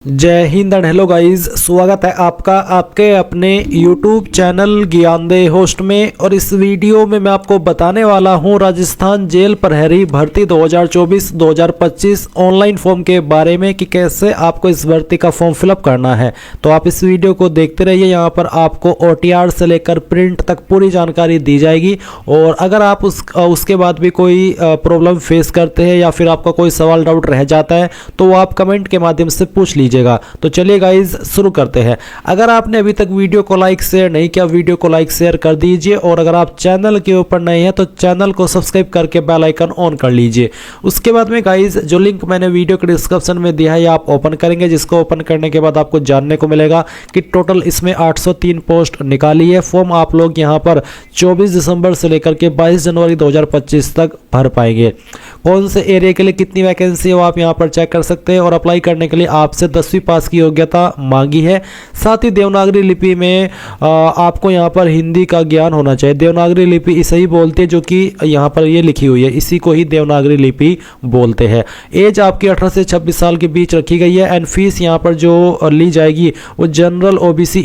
जय Hind and hello guys, स्वागत है आपका आपके अपने YouTube चैनल ज्ञानदेह होस्ट में। और इस वीडियो में मैं आपको बताने वाला हूं राजस्थान जेल प्रहरी भर्ती 2024-2025 ऑनलाइन फॉर्म के बारे में कि कैसे आपको इस भर्ती का फॉर्म फिलअप करना है। तो आप इस वीडियो को देखते रहिए, यहाँ पर आपको OTR से लेकर प्रिंट तक पूरी जानकारी दी जाएगी। और अगर आप उसके बाद भी कोई प्रॉब्लम फेस करते हैं या फिर आपका कोई सवाल डाउट रह जाता है तो आप कमेंट के माध्यम से पूछ लीजिए। तो चलिए गाइज शुरू करते हैं। अगर आपने अभी तक वीडियो को लाइक शेयर नहीं किया, वीडियो को लाइक शेयर कर दीजिए। और अगर आप चैनल के ऊपर नए हैं तो चैनल को सब्सक्राइब करके बेल आइकन ऑन कर लीजिए। उसके बाद में गाइज जो लिंक मैंने वीडियो के डिस्क्रिप्शन में दिया है आप ओपन करेंगे, जिसको ओपन करने के बाद आपको जानने को मिलेगा कि टोटल इसमें 803 पोस्ट निकाली है। फॉर्म आप लोग यहाँ पर 24 दिसंबर से लेकर के 22 जनवरी 2025 तक भर पाएंगे। कौन से एरिया के लिए कितनी वैकेंसी है वो आप यहाँ पर चेक कर सकते हैं। और अप्लाई करने के लिए आपसे 10वीं पास की योग्यता मांगी है। साथ ही देवनागरी लिपि में आपको यहाँ पर हिंदी का ज्ञान होना चाहिए। देवनागरी लिपि इसे ही बोलते हैं जो कि यहाँ पर ये लिखी हुई है, इसी को ही देवनागरी लिपि बोलते हैं। एज आपकी 18 से 26 साल के बीच रखी गई है। एंड फीस यहाँ पर जो ली जाएगी वो जनरल OBC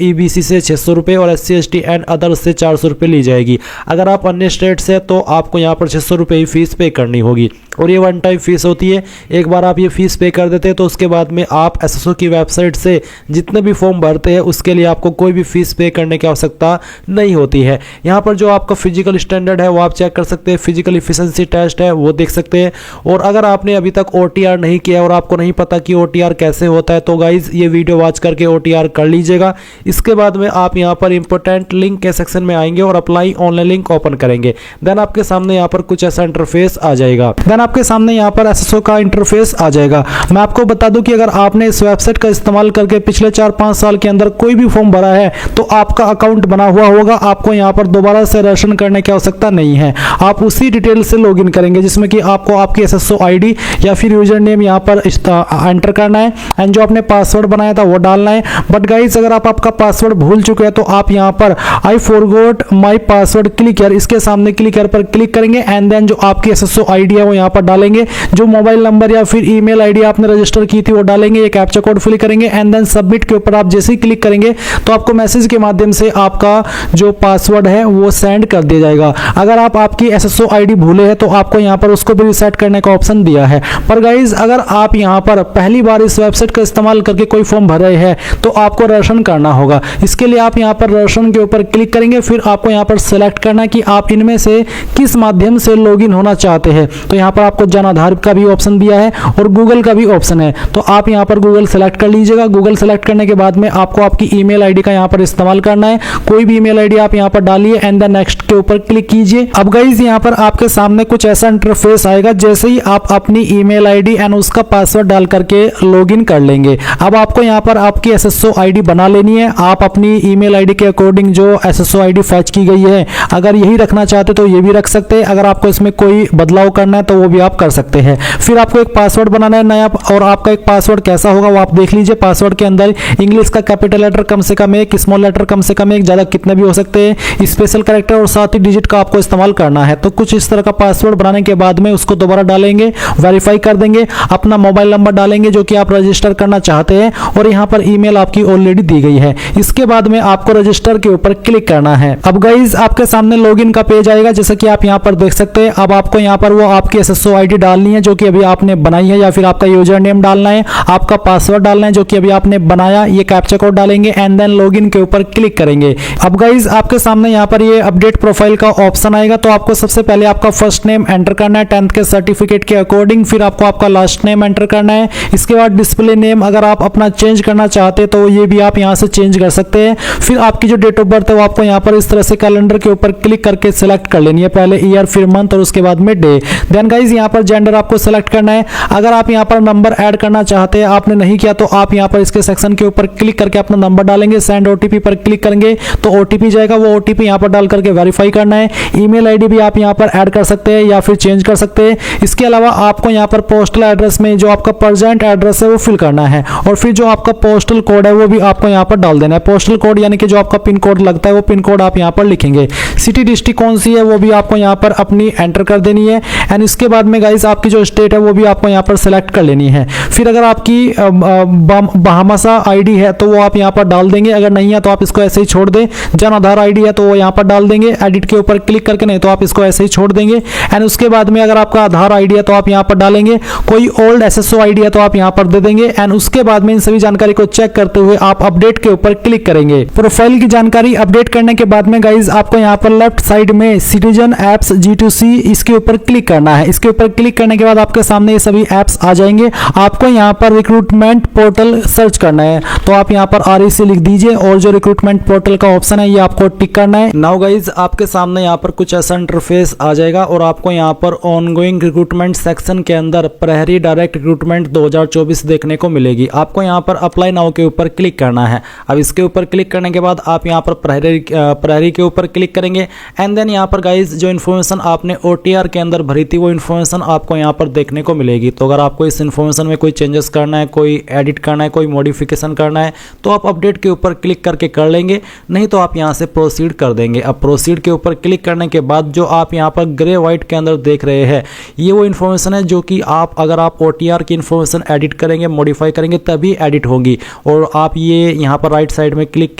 EBC से 600 रुपये और SC ST एंड अदर से 400 रुपये ली जाएगी। अगर आप अन्य स्टेट से तो आपको यहाँ पर 600 रुपये ही फीस पे करनी होगी। और ये वन टाइम फीस होती है। एक बार आप ये फीस पे कर देते हैं तो उसके बाद में आप SSO की वेबसाइट से जितने भी फॉर्म भरते हैं उसके लिए आपको कोई भी फीस पे करने की आवश्यकता नहीं होती है। यहाँ पर जो आपका फिजिकल स्टैंडर्ड है वो आप चेक कर सकते हैं, फिजिकल इफिशिएंसी टेस्ट है वो देख सकते हैं। और अगर आपने अभी तक OTR नहीं किया और आपको नहीं पता कि OTR कैसे होता है तो गाइज ये वीडियो वॉच करके OTR कर लीजिएगा। इसके बाद में आप यहाँ पर इंपॉर्टेंट लिंक के सेक्शन में आएंगे और अप्लाई ऑनलाइन लिंक ओपन करेंगे। देन आपके सामने यहाँ पर कुछ ऐसा इंटरफेस आ जाएगा। देन आपके सामने यहाँ पर SSO का इंटरफेस आ जाएगा। मैं आपको बता दूं कि अगर आपने इस वेबसाइट का इस्तेमाल करके पिछले 4-5 साल के अंदर कोई भी फॉर्म भरा है तो आपका अकाउंट बना हुआ होगा। आपको यहाँ पर दोबारा से रजिस्ट्रेशन करने की आवश्यकता नहीं है। आप उसी डिटेल से लॉगिन करेंगे जिसमें कि आपको आपकी SSO ID या फिर यूजर नेम यहाँ पर एंटर करना है एंड जो आपने पासवर्ड बनाया था वो डालना है। बट गाइस अगर आप आपका पासवर्ड भूल चुके हैं तो आप यहाँ पर I forgot my password click here, इसके सामने क्लिक हियर पर क्लिक करेंगे एंड देन जो आपकी SSO ID है वो यहाँ पर डालेंगे। जो मोबाइल नंबर या फिर ईमेल ID आपने रजिस्टर की थी वो डालेंगे, ये कैप्चा कोड फिल करेंगे एंड देन सबमिट के ऊपर आप जैसे ही क्लिक करेंगे तो आपको मैसेज के माध्यम से आपका जो पासवर्ड है वो सेंड कर दिया जाएगा। अगर आप आपकी SSO ID भूले हैं तो आपको यहाँ पर उसको भी रिसेट करने का ऑप्शन दिया है। पर गाइज अगर आप यहाँ पर पहली बार इस वेबसाइट का इस्तेमाल करके कोई फॉर्म भर रहे हैं तो आपको रजिस्ट्रेशन करना होगा। इसके लिए आप यहाँ पर रजिस्ट्रेशन के ऊपर क्लिक करेंगे, फिर आपको यहाँ पर सेलेक्ट करना है कि आप इनमें से किस माध्यम से लॉगिन होना चाहते हैं। तो यहाँ पर आपको जन आधार का भी ऑप्शन दिया है और गूगल का भी ऑप्शन है। तो आप यहाँ पर गूगल सेलेक्ट कर लीजिएगा। गूगल सेलेक्ट करने के बाद में आपको आपकी ईमेल ID का यहाँ पर इस्तेमाल करना है। कोई भी ईमेल ID आप यहाँ पर डालिए एंड देन नेक्स्ट के ऊपर क्लिक कीजिए। अब गाइज यहाँ पर आपके सामने कुछ ऐसा इंटरफेस आएगा। जैसे ही आप अपनी ईमेल ID एंड उसका पासवर्ड डाल करके लॉगिन कर लेंगे, अब आपको यहाँ पर आपकी SSO ID बना लेनी है। आप अपनी ईमेल ID के अकॉर्डिंग जो SSO ID फैच की गई है अगर यही रखना चाहते तो ये भी रख सकते हैं। अगर आपको इसमें कोई बदलाव करना है तो वो भी आप कर सकते हैं। फिर आपको एक पासवर्ड बनाना है नया, और आपका एक पासवर्ड कैसा होगा वो आप देख लीजिए। पासवर्ड के अंदर इंग्लिश का कैपिटल लेटर कम से कम एक, स्मॉल लेटर कम से कम एक, ज़्यादा कितने भी हो सकते हैं, स्पेशल कैरेक्टर और साथ ही डिजिट का आपको इस्तेमाल करना है। तो कुछ इस तरह का पासवर्ड बनाने के बाद में उसको दोबारा डालेंगे, वेरीफाई कर देंगे, अपना मोबाइल नंबर डालेंगे जो कि आप रजिस्टर करना चाहते हैं और यहाँ पर ईमेल आपकी ऑलरेडी दी गई है। इसके बाद में आपको रजिस्टर के ऊपर क्लिक करना है। अब गाइज आपके सामने लॉगिन का पेज आएगा जैसा कि आप यहाँ पर देख सकते हैं। अब आपको यहाँ पर वो आपकी SSO ID डालनी है जो कि अभी आपने बनाई है, या फिर आपका यूजर नेम डालना है, आपका पासवर्ड डालना है जो कि अभी आपने बनाया, ये कैप्चा कोड डालेंगे एंड देन लॉगिन के ऊपर क्लिक करेंगे। अब गाइज आपके सामने यहाँ पर ये अपडेट प्रोफाइल का ऑप्शन आएगा। तो आपको सबसे पहले आपका फर्स्ट नेम एंटर करना है 10th के सर्टिफिकेट के अकॉर्डिंग, फिर आपको आपका लास्ट नेम एंटर करना है। इसके बाद डिस्प्ले नेम अगर आप अपना चेंज करना चाहते हैं तो ये भी आप यहाँ से चेंज कर सकते हैं। फिर आपकी जो डेट ऑफ बर्थ है वो आपको यहाँ पर इस तरह से कैलेंडर के ऊपर क्लिक करके सिलेक्ट कर लेनी है, पहले ईयर फिर मंथ और उसके बाद में डे। देन गाइज यहाँ पर जेंडर आपको सेलेक्ट करना है। अगर आप यहाँ पर नंबर ऐड करना चाहते हैं, आपने नहीं किया तो आप यहाँ पर इसके सेक्शन के ऊपर क्लिक करके अपना नंबर डालेंगे, सेंड OTP पर क्लिक करेंगे तो OTP जाएगा, वो OTP यहाँ पर डाल करके वेरीफाई करना है। ईमेल ID भी आप यहाँ पर ऐड कर सकते हैं या फिर चेंज कर सकते हैं। इसके अलावा आपको यहाँ पर पोस्टल एड्रेस में जो आपका प्रेजेंट एड्रेस है वो फिल करना है और फिर जो आपका पोस्टल कोड है वो भी आपको यहाँ पर डाल देना है। पोस्टल कोड यानी कि जो आपका पिन कोड लगता है वो पिन कोड आप यहाँ पर लिखेंगे। सिटी डिस्ट्रिक्ट कौन सी है वो भी आपको यहाँ पर अपनी एंटर कर देनी है एंड इसके बाद में गाइस आपकी जो स्टेट है वो भी आपको यहाँ पर सेलेक्ट कर लेनी है। फिर अगर आपकी कोई बहामासा आईडी है तो वो आप यहाँ पर डाल देंगे, अगर नहीं है तो आप इसको ऐसे ही छोड़ दें। जन आधार आईडी है तो वो यहाँ पर डाल देंगे, एडिट के ऊपर क्लिक करके, नहीं तो आप इसको ऐसे ही छोड़ देंगे। एंड उसके बाद में अगर आपका आधार आईडी है तो आप यहाँ पर डालेंगे, कोई ओल्ड एसएसओ आईडी है तो आप यहाँ पर दे देंगे। एंड उसके बाद में इन सभी जानकारी को चेक करते हुए आप अपडेट के ऊपर क्लिक करेंगे। प्रोफाइल की जानकारी अपडेट करने के बाद में गाइज आपको यहाँ पर लेफ्ट साइड में सिटीजन एप्स G2C इसके ऊपर क्लिक करना है। इसके ऊपर क्लिक करने के बाद आपके सामने ये सभी एप्स आ जाएंगे। आपको यहाँ पर रिक्रूटमेंट पोर्टल सर्च करना है, तो आप यहाँ पर REC लिख दीजिए और जो रिक्रूटमेंट पोर्टल का ऑप्शन है ये आपको टिक करना है। नाउ गाइज आपके सामने यहाँ पर कुछ ऐसा इंटरफेस आ जाएगा और आपको यहाँ पर ऑनगोइंग रिक्रूटमेंट सेक्शन के अंदर प्रहरी डायरेक्ट रिक्रूटमेंट 2024 देखने को मिलेगी। आपको यहाँ पर अप्लाई नाउ के ऊपर क्लिक करना है। अब इसके ऊपर क्लिक करने के बाद आप यहाँ पर प्रहरी के ऊपर क्लिक करेंगे। एंड देन यहाँ पर गाइज जो इन्फॉर्मेशन आपने OTR के अंदर भरी थी वो इन्फॉर्मेशन आपको यहाँ पर देखने को मिलेगी। तो अगर आपको इस इन्फॉर्मेशन में कोई चेंजेस करना है, कोई एडिट करना है, कोई मॉडिफिकेशन करना है तो आप अपडेट के ऊपर क्लिक करके कर लेंगे, नहीं तो आप यहाँ से प्रोसीड कर देंगे। अब प्रोसीड के ऊपर क्लिक करने के बाद जो आप यहाँ पर ग्रे व्हाइट के अंदर देख रहे हैं ये वो इन्फॉर्मेशन है जो कि अगर आप OTR की इन्फॉर्मेशन एडिट करेंगे, मॉडिफाई करेंगे तभी एडिट होगी। और आप ये यहाँ पर राइट साइड में क्लिक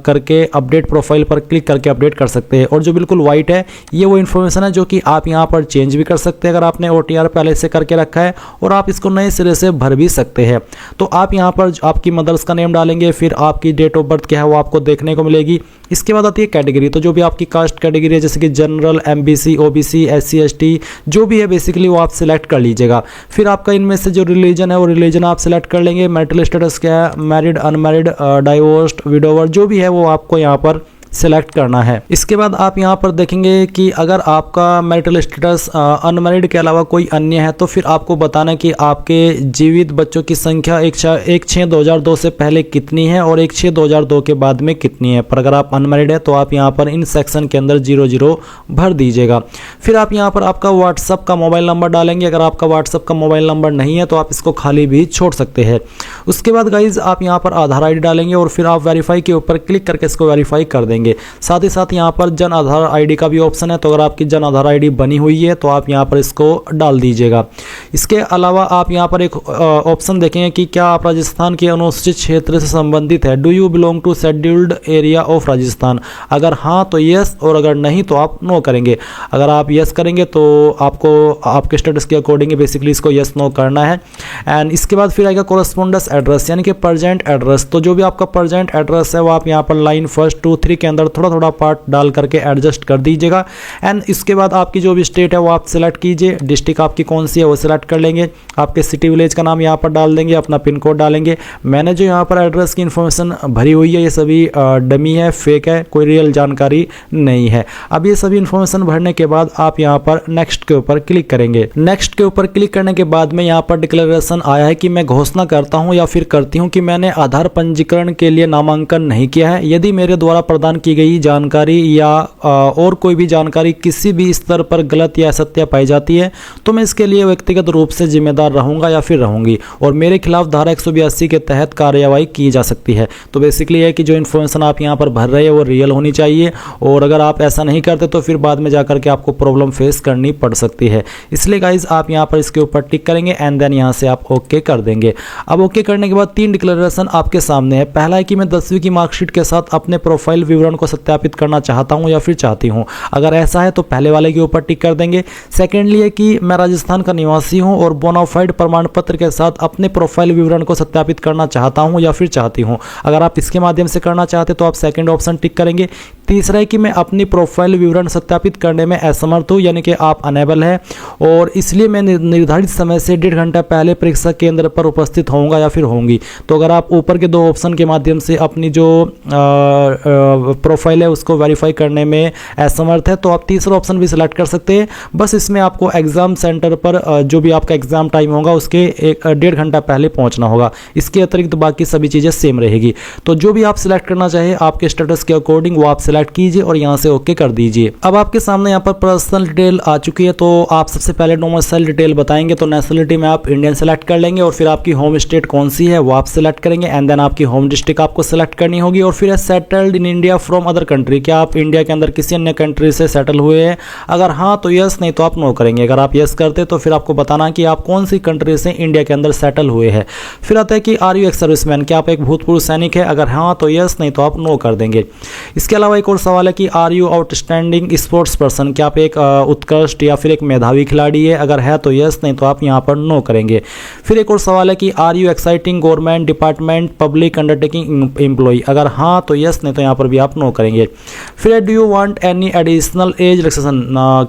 करके अपडेट प्रोफाइल पर क्लिक करके अपडेट कर सकते हैं। और जो बिल्कुल व्हाइट है ये वो इन्फॉर्मेशन है जो कि आप यहाँ पर चेंज भी कर सकते हैं अगर आपने OTR पहले से करके रखा है, और आप इसको नए सिरे से भर भी सकते हैं। तो आप यहाँ पर आपकी मदर्स का नेम डालेंगे, फिर आपकी डेट ऑफ बर्थ क्या है वो आपको देखने को मिलेगी। इसके बाद आती है कैटेगरी, तो जो भी आपकी कास्ट कैटेगरी है जैसे कि general, MBC, OBC, SC ST जो भी है बेसिकली वो आप सिलेक्ट कर लीजिएगा। फिर आपका इनमें से जो रिलीजन है वो रिलीजन आप सिलेक्ट कर लेंगे। मैरिटल स्टेटस क्या है, मैरिड, अनमैरिड, डाइवोर्स्ड, विडोवर जो भी है वो आपको यहाँ पर सिलेक्ट करना है। इसके बाद आप यहाँ पर देखेंगे कि अगर आपका मैरिटल स्टेटस अनमैरिड के अलावा कोई अन्य है तो फिर आपको बताना है कि आपके जीवित बच्चों की संख्या 1/6/2002 से पहले कितनी है और 1/6/2002 के बाद में कितनी है। पर अगर आप अनमैरिड है तो आप यहाँ पर इन सेक्शन के अंदर 00 भर दीजिएगा। फिर आप यहाँ पर आपका व्हाट्सअप का मोबाइल नंबर डालेंगे। अगर आपका व्हाट्सअप का मोबाइल नंबर नहीं है तो आप इसको खाली भी छोड़ सकते हैं। उसके बाद गाइज आप यहाँ पर आधार आईडी डालेंगे और फिर आप वेरीफाई के ऊपर क्लिक करके इसको वेरीफाई कर देंगे। साथ ही साथ यहाँ पर जन आधार आईडी का भी ऑप्शन है, तो अगर आपकी जन आधार आईडी बनी हुई है तो आप यहाँ पर इसको डाल दीजिएगा। इसके अलावा आप यहाँ पर एक ऑप्शन देखेंगे कि क्या आप राजस्थान के अनुसूचित क्षेत्र से संबंधित है, do you belong to scheduled area of Rajasthan. अगर हाँ तो यस, और अगर नहीं तो आप नो करेंगे। अगर आप यस करेंगे तो आपको आपके स्टेटस के अकॉर्डिंग बेसिकली इसको यस नो करना है। एंड इसके बाद फिर आएगा कोरस्पोंडेंस एड्रेस यानी कि प्रेजेंट एड्रेस। तो जो भी आपका प्रेजेंट एड्रेस है वो आप यहाँ पर लाइन 1, 2, 3 के अंदर थोड़ा थोड़ा पार्ट डाल करके एडजस्ट कर दीजिएगा। एंड इसके बाद आपकी जो भी स्टेट है वो आप सिलेक्ट कीजिए, डिस्ट्रिक्ट आपकी कौन सी है वो सिलेक्ट कर लेंगे। आपके सिटी विलेज का नाम यहाँ पर डाल देंगे, अपना पिन कोड डालेंगे। मैंने जो यहाँ पर एड्रेस की इन्फॉर्मेशन भरी हुई है ये सभी डमी है, फेक है, कोई रियल जानकारी नहीं है। अब ये सभी इन्फॉर्मेशन भरने के बाद आप यहाँ पर नेक्स्ट के ऊपर क्लिक करेंगे। नेक्स्ट के ऊपर क्लिक करने के बाद में यहाँ पर डिक्लेरेशन आया है कि मैं घोषणा करता हूँ या फिर करती हूँ कि मैंने आधार पंजीकरण के लिए नामांकन नहीं किया है। यदि मेरे द्वारा प्रदान की गई जानकारी या और कोई भी जानकारी किसी भी स्तर पर गलत या असत्य पाई जाती है तो मैं इसके लिए व्यक्तिगत रूप से जिम्मेदार रहूंगा या फिर रहूंगी और मेरे खिलाफ धारा 182 के तहत कार्यवाही की जा सकती है। तो बेसिकली है कि जो इन्फॉर्मेशन आप यहाँ पर भर रहे हैं वो रियल होनी चाहिए, और अगर आप ऐसा नहीं करते तो फिर बाद में जाकर के आपको प्रॉब्लम फेस करनी पड़ सकती है। इसलिए गाइज आप यहाँ पर इसके ऊपर टिक करेंगे एंड देन यहाँ से आप ओके कर देंगे। अब ओके करने के बाद 3 डिक्लेरेशन आपके सामने है। पहला है कि मैं 10वीं की मार्कशीट के साथ अपने प्रोफाइल विवरण को सत्यापित करना चाहता हूं या फिर चाहती हूं। अगर ऐसा है तो पहले वाले के ऊपर टिक कर देंगे। सेकेंडली है कि मैं राजस्थान का निवासी हूं और बोनाफाइड प्रमाण पत्र के साथ अपने प्रोफाइल विवरण को सत्यापित करना चाहता हूं या फिर चाहती हूं। अगर आप इसके माध्यम से करना चाहते तो आप सेकंड ऑप्शन टिक करेंगे। तीसरा है कि मैं अपनी प्रोफाइल विवरण सत्यापित करने में असमर्थ हूं यानी कि आप अनेबल है और इसलिए मैं निर्धारित समय से 1.5 घंटा पहले परीक्षा केंद्र पर उपस्थित होऊंगा या फिर होंगी। तो अगर आप ऊपर के 2 ऑप्शन के माध्यम से अपनी जो प्रोफाइल है उसको वेरीफाई करने में असमर्थ है तो आप तीसरा ऑप्शन भी सिलेक्ट कर सकते हैं। बस इसमें आपको एग्जाम सेंटर पर जो भी आपका एग्जाम टाइम होगा उसके 1.5 घंटा पहले पहुंचना होगा। इसके अतिरिक्त बाकी सभी चीज़ें सेम रहेगी। तो जो भी आप सिलेक्ट करना चाहे आपके स्टेटस के अकॉर्डिंग वो आप सिलेक्ट सेलेक्ट कीजिए और यहाँ से ओके कर दीजिए। अब आपके सामने यहाँ पर पर्सनल डिटेल आ चुकी है, तो आप सबसे पहले डोमिसाइल डिटेल बताएंगे। तो नेशनलिटी में आप इंडियन सेलेक्ट कर लेंगे और फिर आपकी होम स्टेट कौन सी है वो आप सेलेक्ट करेंगे एंड देन आपकी होम डिस्ट्रिक्ट आपको सेलेक्ट करनी होगी। और फिर settled in India from other country, क्या आप इंडिया के अंदर किसी अन्य कंट्री से सेटल हुए हैं? अगर हाँ तो यस, नहीं तो आप नो करेंगे। अगर आप यस करते तो फिर आपको बताना कि आप कौन सी कंट्री से इंडिया के अंदर सेटल हुए हैं। फिर आता है कि आर यू एक्स सर्विसमैन, क्या आप एक भूतपूर्व सैनिक है? अगर हाँ तो यस, नहीं तो आप नो कर देंगे। इसके अलावा एक और सवाल है कि are you outstanding sports person, क्या आप एक उत्कृष्ट या फिर एक मेधावी खिलाड़ी है? अगर है तो यस, नहीं तो आप यहाँ पर नो करेंगे। फिर एक और सवाल है कि are you existing government department public undertaking employee? अगर हाँ तो यस, नहीं तो यहाँ पर भी आप नो करेंगे। फिर do you want any additional age relaxation,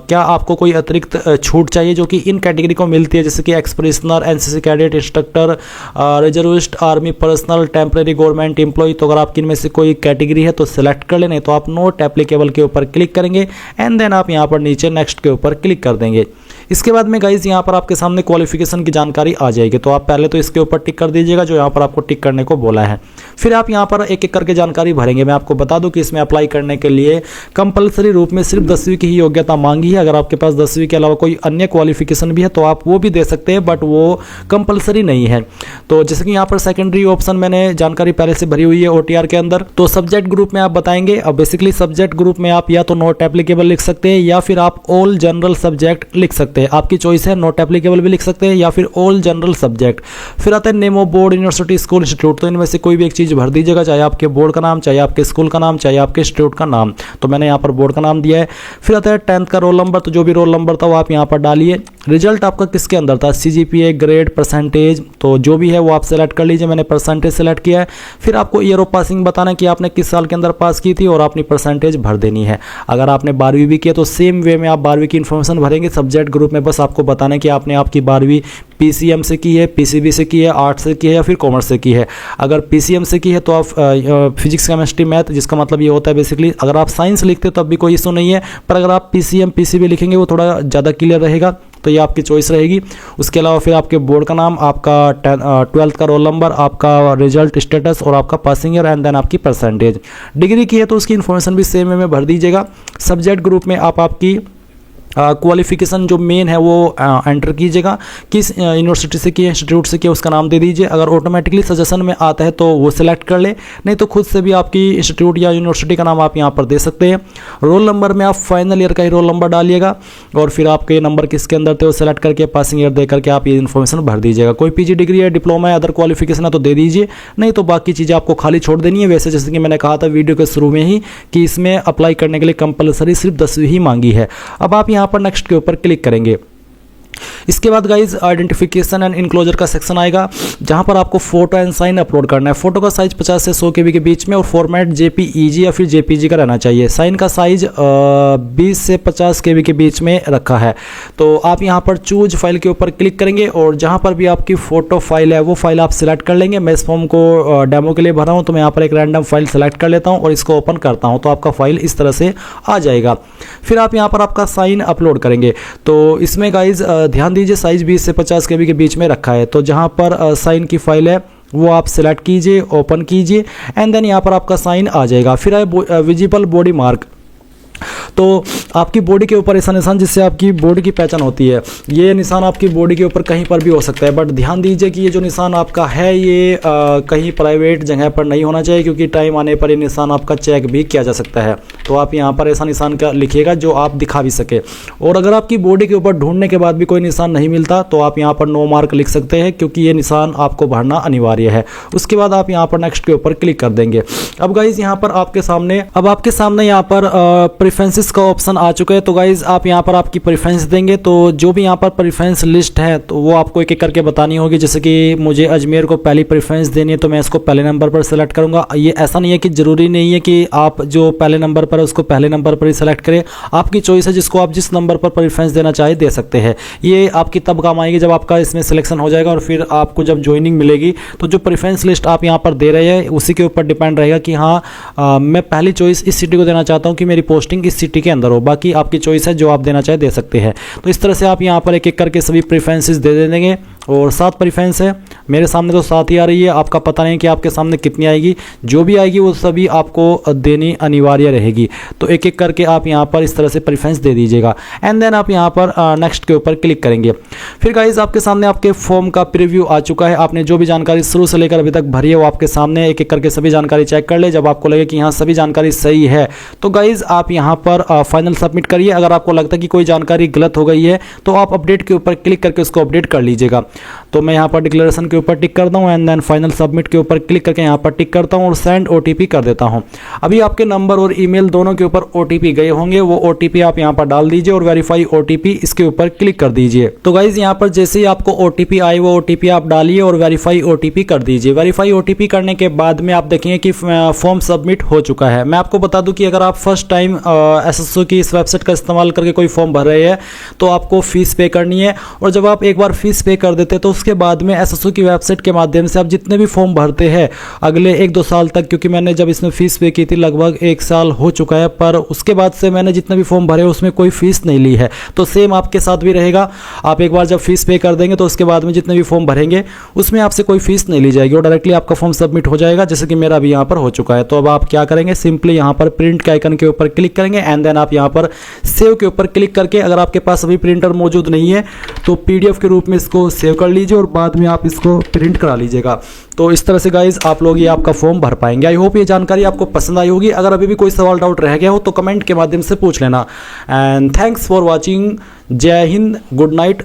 क्या आपको कोई अतिरिक्त छूट चाहिए जो कि इन कैटेगरी को मिलती है, जैसे कि ex prisoner, NCC cadet, instructor, reservist, army personnel, temporary government employee? तो अगर आपकी इनमें से कोई कैटेगरी है तो सिलेक्ट कर लें, नहीं तो आप नोट एप्लीकेबल के ऊपर क्लिक करेंगे एंड देन आप यहाँ पर नीचे नेक्स्ट के ऊपर क्लिक कर देंगे। इसके बाद में गाइज यहाँ पर आपके सामने क्वालिफिकेशन की जानकारी आ जाएगी, तो आप पहले तो इसके ऊपर टिक कर दीजिएगा जो यहाँ पर आपको टिक करने को बोला है। फिर आप यहाँ पर एक एक करके जानकारी भरेंगे। मैं आपको बता दूं कि इसमें अप्लाई करने के लिए कंपलसरी रूप में सिर्फ 10वीं की ही योग्यता मांगी है। अगर आपके पास 10वीं के अलावा कोई अन्य क्वालिफिकेशन भी है तो आप वो भी दे सकते हैं, बट वो कंपलसरी नहीं है। तो जैसे कि यहाँ पर सेकेंडरी ऑप्शन मैंने जानकारी पहले से भरी हुई है OTR के अंदर। तो सब्जेक्ट ग्रुप में आप बताएंगे। अब बेसिकली सब्जेक्ट ग्रुप में आप या तो नॉट एप्लीकेबल लिख सकते हैं या फिर आप ऑल जनरल सब्जेक्ट लिख सकते हैं, आपकी चॉइस है। नॉट एप्लीकेबल भी लिख सकते हैं या फिर ऑल जनरल सब्जेक्ट। फिर आता है name of board, university, school, institute. तो इनमें से कोई भी एक चीज भर दीजिएगा, चाहे आपके बोर्ड का नाम, चाहे आपके स्कूल का नाम, चाहे आपके इंस्टीट्यूट का नाम। तो मैंने यहाँ पर बोर्ड का नाम दिया है। फिर आता है 10th का रोल नंबर, तो जो भी रोल नंबर था वो आप यहाँ पर डालिए। रिजल्ट आपका किसके अंदर था, CGPA, ग्रेड, परसेंटेज, तो जो भी है वो आप सेलेक्ट कर लीजिए। मैंने परसेंटेज सेलेक्ट किया है। फिर आपको ईयर ऑफ पासिंग बताना है कि आपने किस साल के अंदर पास की थी और अपनी परसेंटेज भर देनी है। अगर आपने 12वीं भी किया तो सेम वे में आप 12वीं की इन्फॉर्मेशन भरेंगे। सब्जेक्ट ग्रुप में बस आपको बताना है कि आपने आपकी 12वीं PCM से की है, PCB से की है, आर्ट्स से की है या फिर कॉमर्स से की है। अगर PCM से की है तो आप फिजिक्स, केमिस्ट्री, मैथ, जिसका मतलब ये होता है बेसिकली अगर आप साइंस लिखते हो तब भी कोई इशू नहीं है, पर अगर आप PCM PCB लिखेंगे वो थोड़ा ज़्यादा क्लियर रहेगा, तो ये आपकी चॉइस रहेगी। उसके अलावा फिर आपके बोर्ड का नाम, आपका 12th का रोल नंबर, आपका रिजल्ट स्टेटस और आपका पासिंग ईयर एंड देन आपकी परसेंटेज। डिग्री की है तो उसकी इन्फॉर्मेशन भी सेम वे में भर दीजिएगा। सब्जेक्ट ग्रुप में आप आपकी क्वालिफिकेशन जो मेन है वो एंटर कीजिएगा, किस यूनिवर्सिटी से किया, इंस्टीट्यूट से किया, उसका नाम दे दीजिए। अगर ऑटोमेटिकली सजेशन में आता है तो वो सिलेक्ट कर ले, नहीं तो खुद से भी आपकी इंस्टीट्यूट या यूनिवर्सिटी का नाम आप यहाँ पर दे सकते हैं। रोल नंबर में आप फाइनल ईयर का ही रोल नंबर डालिएगा और फिर आपके नंबर किसके अंदर थे वो सेलेक्ट करके पासिंग ईयर दे करके आप ये इन्फॉर्मेशन भर दीजिएगा। कोई PG डिग्री है, डिप्लोमा है, अदर क्वालिफिकेशन है तो दे दीजिए, नहीं तो बाकी चीज़ें आपको खाली छोड़ देनी है। वैसे जैसे कि मैंने कहा था वीडियो के शुरू में ही कि इसमें अप्लाई करने के लिए कंपलसरी सिर्फ 10वीं ही मांगी है। अब आप यहाँ पर नेक्स्ट के ऊपर क्लिक करेंगे। इसके बाद गाइज आइडेंटिफिकेशन एंड इनक्लोजर का सेक्शन आएगा जहां पर आपको फोटो एंड साइन अपलोड करना है। फोटो का साइज 50 से 100 KB के बीच में और फॉर्मेट JPEG या फिर JPG का रहना चाहिए। साइन का साइज 20 से 50 KB के बीच में रखा है। तो आप यहां पर चूज फाइल के ऊपर क्लिक करेंगे और जहां पर भी आपकी फोटो फाइल है वो फाइल आप सिलेक्ट कर लेंगे। मैं इस फॉर्म को डेमो के लिए भरा हूं तो मैं यहाँ पर एक रैंडम फाइल सेलेक्ट कर लेता हूँ और इसको ओपन करता हूँ, तो आपका फाइल इस तरह से आ जाएगा। फिर आप यहाँ पर आपका साइन अपलोड करेंगे। तो इसमें गाइज ध्यान दीजिए साइज 20 से 50 KB के बीच में रखा है। तो जहां पर साइन की फाइल है वो आप सिलेक्ट कीजिए, ओपन कीजिए एंड देन यहाँ पर आपका साइन आ जाएगा। फिर आए विजिबल बॉडी मार्क। तो आपकी बॉडी के ऊपर ऐसा निशान जिससे आपकी बॉडी की पहचान होती है, ये निशान आपकी बॉडी के ऊपर कहीं पर भी हो सकता है, बट ध्यान दीजिए कि ये जो निशान आपका है ये कहीं प्राइवेट जगह पर नहीं होना चाहिए, क्योंकि टाइम आने पर ये निशान आपका चेक भी किया जा सकता है। तो आप यहाँ पर ऐसा निशान का लिखिएगा जो आप दिखा भी सके। और अगर आपकी बॉडी के ऊपर ढूंढने के बाद भी कोई निशान नहीं मिलता तो आप यहाँ पर नो मार्क लिख सकते हैं, क्योंकि ये निशान आपको भरना अनिवार्य है। उसके बाद आप यहाँ पर नेक्स्ट के ऊपर क्लिक कर देंगे। अब गाइज यहाँ पर आपके सामने यहाँ पर प्रेफरेंसेस का ऑप्शन आ चुका है। तो गाइज आप यहाँ पर आपकी प्रेफरेंस देंगे, तो जो भी यहाँ पर प्रेफरेंस लिस्ट है तो वो आपको एक एक करके बतानी होगी। जैसे कि मुझे अजमेर को पहली प्रेफरेंस देनी है तो मैं इसको पहले नंबर पर सेलेक्ट करूंगा। ये ऐसा नहीं है कि जरूरी नहीं है कि आप जो पहले नंबर पर है उसको पहले नंबर पर ही सेलेक्ट करें, आपकी चॉइस है, जिसको आप जिस नंबर पर प्रेफरेंस देना चाहे दे सकते हैं। ये आपकी तब काम आएगी जब आपका इसमें सिलेक्शन हो जाएगा और फिर आपको जब ज्वाइनिंग मिलेगी तो जो प्रेफरेंस लिस्ट आप यहाँ पर दे रहे हैं उसी के ऊपर डिपेंड रहेगा कि हाँ मैं पहली चॉइस इस सिटी को देना चाहता हूँ कि मेरी पोस्टिंग इस सिटी के अंदर हो। बाकी आपकी चॉइस है, जो आप देना चाहे दे सकते हैं। तो इस तरह से आप यहाँ पर एक एक करके सभी प्रेफरेंसेस दे देंगे और 7 प्रेफरेंस है। मेरे सामने तो 7 ही आ रही है, आपका पता नहीं कि आपके सामने कितनी आएगी। जो भी आएगी वो सभी आपको देनी अनिवार्य रहेगी। तो एक एक करके आप यहाँ पर इस तरह से प्रेफरेंस दे दीजिएगा एंड देन आप यहाँ पर नेक्स्ट के ऊपर क्लिक करेंगे। फिर गाइज आपके सामने आपके फॉर्म का प्रीव्यू आ चुका है। आपने जो भी जानकारी शुरू से लेकर अभी तक भरी है वो आपके सामने, एक एक करके सभी जानकारी चेक कर ले। जब आपको लगे कि यहाँ सभी जानकारी सही है तो गाइज आप यहाँ पर फाइनल सबमिट करिए। अगर आपको लगता है कि कोई जानकारी गलत हो गई है तो आप अपडेट के ऊपर क्लिक करके उसको अपडेट कर लीजिएगा। तो मैं यहाँ पर डिक्लेरेशन के ऊपर टिक करता हूँ एंड देन फाइनल सबमिट के ऊपर क्लिक करके यहाँ पर टिक करता हूँ और सेंड ओटीपी कर देता हूँ। अभी आपके नंबर और ईमेल दोनों के ऊपर ओटीपी गए होंगे, वो ओटीपी आप यहाँ पर डाल दीजिए और वेरीफाई ओटीपी इसके ऊपर क्लिक कर दीजिए। तो गाइज यहाँ पर जैसे ही आपको ओटीपी आए वो ओटीपी आप डालिए और वेरीफाई ओटीपी कर दीजिए। वेरीफाई ओटीपी करने के बाद में आप देखेंगे कि फॉर्म सबमिट हो चुका है। मैं आपको बता दूं कि अगर आप फर्स्ट टाइम एसएसओ की इस वेबसाइट का इस्तेमाल करके कोई फॉर्म भर रहे हैं तो आपको फीस पे करनी है, और जब आप एक बार फीस पे कर देते हैं तो उसके बाद में एसएसओ की वेबसाइट के माध्यम से आप जितने भी फॉर्म भरते हैं अगले 1-2 साल तक, क्योंकि मैंने जब इसमें फीस पे की थी लगभग 1 साल हो चुका है, पर उसके बाद से मैंने जितने भी फॉर्म भरे उसमें कोई फीस नहीं ली है। तो सेम आपके साथ भी रहेगा। आप एक बार जब फीस पे कर देंगे तो उसके बाद में जितने भी फॉर्म भरेंगे उसमें आपसे कोई फीस नहीं ली जाएगी और डायरेक्टली आपका फॉर्म सबमिट हो जाएगा, जैसे कि मेरा भी यहाँ पर हो चुका है। तो अब आप क्या करेंगे, सिंपली यहाँ पर प्रिंट के आइकन के ऊपर क्लिक करेंगे एंड देन आप यहाँ पर सेव के ऊपर क्लिक करके, अगर आपके पास अभी प्रिंटर मौजूद नहीं है तो पीडीएफ के रूप में इसको सेव कर लीजिए और बाद में आप इसको प्रिंट करा लीजिएगा। तो इस तरह से गाइज आप लोग ये आपका फॉर्म भर पाएंगे। आई होप ये जानकारी आपको पसंद आई होगी। अगर अभी भी कोई सवाल डाउट रह गया हो तो कमेंट के माध्यम से पूछ लेना। And thanks for watching. जय हिंद, गुड नाइट।